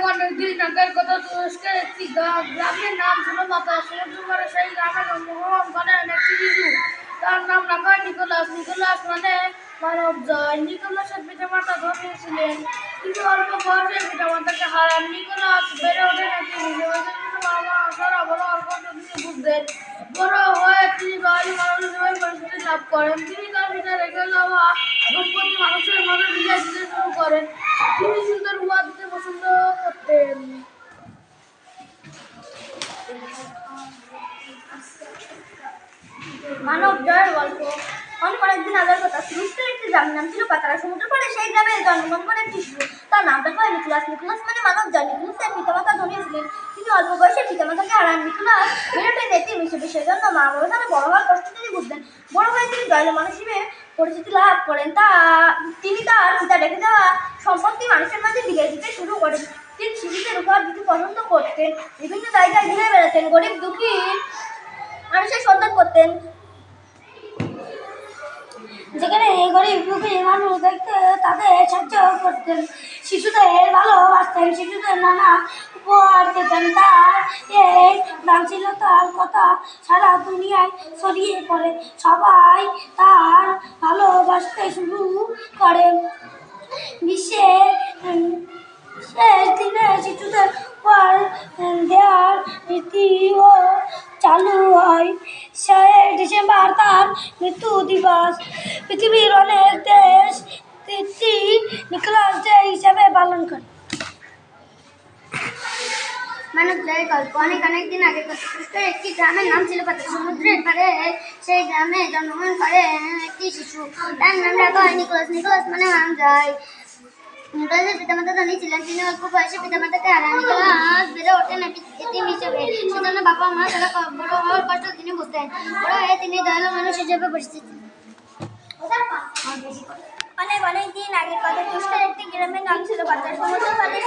অনেকদিন আগের কথা। তুরস্কের একটি গ্রামের নাম ছিল মাতা। সমুদ্র পাড়ে সেই গ্রামে জন্মগ্রহণ করেন একটি শিশু। তার নাম রাখা হয় নিকোলাস। নিকোলাস মানে মানব জয়। নিকোলাসের পিতামাতা ধনী ছিলেন, কিন্তু অল্প বয়সে পিতামাতাকে হারান। নিকোলাস বেড়ে ওঠেন একটি হিসেবে, বাবা সারা বড় অল্প তিনি বুঝতেন। বড় হয়ে তিনি বাঙালি মানুষ হিসেবে পরিচিতি লাভ করেন। তিনি তার পিতা রেখে যাওয়া সম্পত্তি মানুষের মাঝে বিলিয়ে দিতে শুরু করেন। তিনি সুন্দর উপহার দিতে পছন্দ করতেন। মানব জয়ের গল্প। অনেকদিন আগের কথা। তুরস্কের একটি গ্রামের নাম ছিল পাতারা। সমুদ্র পাড়ে সেই গ্রামে জন্মগ্রহণ করেন একটি শিশু। তার নাম রাখা হয় নিকোলাস। নিকোলাস মানে মানব জয়। নিকোলাসের পিতামাতা ধনী ছিলেন, তিনি অল্প বয়সে পিতামাতাকে হারান। নিকোলাস বেড়ে ওঠেন এতিম হিসেবে, সেজন্য মা বাবার সাথে বড় হওয়ার কষ্ট তিনি বুঝতেন। বড় হয়ে তিনি দয়ালু মানুষ হিসেবে পরিচিতি লাভ করেন। তিনি তার পিতা রেখে যাওয়া সম্পত্তি মানুষের মাঝে বিলিয়ে দিতে শুরু করেন। তিনি শিশুদের উপহার দিতে পছন্দ করতেন, বিভিন্ন জায়গায় ঘুরে বেড়াতেন, গরিব দুঃখী মানুষের সন্ধান করতেন। যেখানে গরিব দুঃখী মানুষ দেখতে তাদের সাহায্য করতেন, শিশুদের ভালোবাসতেন, শিশুদের নানা উপহার দিতেন। তার এই দানশীলতার কথা সারা দুনিয়ায় ছড়িয়ে পড়ে। সবাই তার ভালোবাসতে শুরু করে। বিশ্বের শেষ দিনে শিশুদের উপহার দেওয়ার নীতিও চালু হয়। 6 ডিসেম্বর তার মৃত্যু দিবস। পৃথিবীর অনেক দেশ নিকোলাস ডে হিসেবে পালন করে। মানব জয়ের গল্প। অনেক দিন আগে তুরস্কের একটি গ্রামের নাম ছিল পাতা। সমুদ্রের পাড়ে সেই গ্রামে জন্মগ্রহণ করে একটি শিশু। তার নাম রাখা হয় নিকোলাস। নিকোলাস মানে মানব জয়। নিকোলাসের পিতামাতা ধনী ছিলেন, তিনি অল্প বয়সে পিতামাতাকে হারান। নিকোলাস বেড়ে ওঠেন এতিম হিসেবে, সেজন্য বাবা মা ছাড়া বড় হওয়ার কষ্ট তিনি বুঝতেন। বড় হয়ে তিনি দয়ালু মানুষ হিসেবে পরিচিতি। অনেক দিন আগের কথা। তুরস্কের একটি গ্রামের নাম ছিল পাতা। সমুদ্র পাড়ে